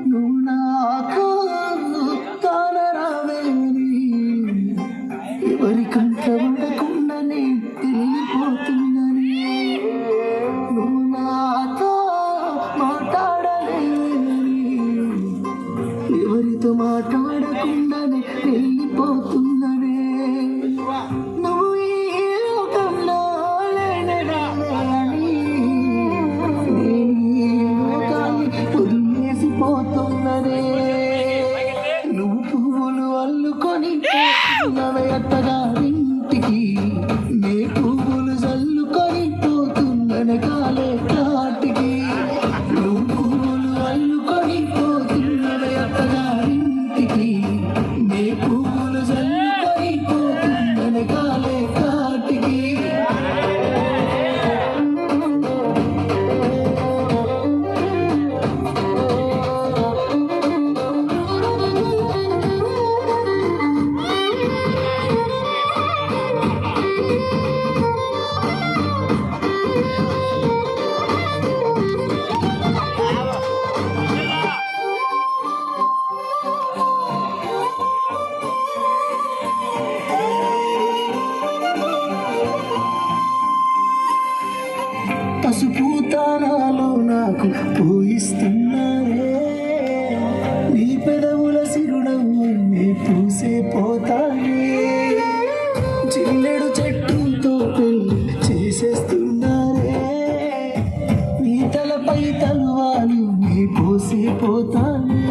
నువ్వు నాకు కానరావేని ఎవరికంట ఉండకుండానే తెలియపోతుందని నువ్వు నాతో మాట్లాడలేని ఎవరితో మాట్లాడకుండానే వెళ్ళిపోతున్ననే నువ్వు ఈ లోకంలో లేనని నేను ఈ లోకాన్ని వదిలేసిపోతున్ననే నువ్వు పువ్వులు అల్లుకొని పోతున్నవే అత్తగారింటికి నే పువ్వులు చల్లుకొని పోతున్ననే కాలే కాటికి నువ్వు పువ్వులు అల్లుకొని పోతున్నవే అత్తగారింటికి నే పువ్వులు చల్లుకొని పోతున్ననే కాలే కాటికి పసుపు తానాలు నాకు పూయిస్తున్నారే నీ పెదవుల సిరుడవు నీ పూసే పోతానే చిల్లెడు చెట్టుతో పెళ్లి చేసేస్తున్నారే నీ తలపై తలువాలు నీ పూసే పోతానే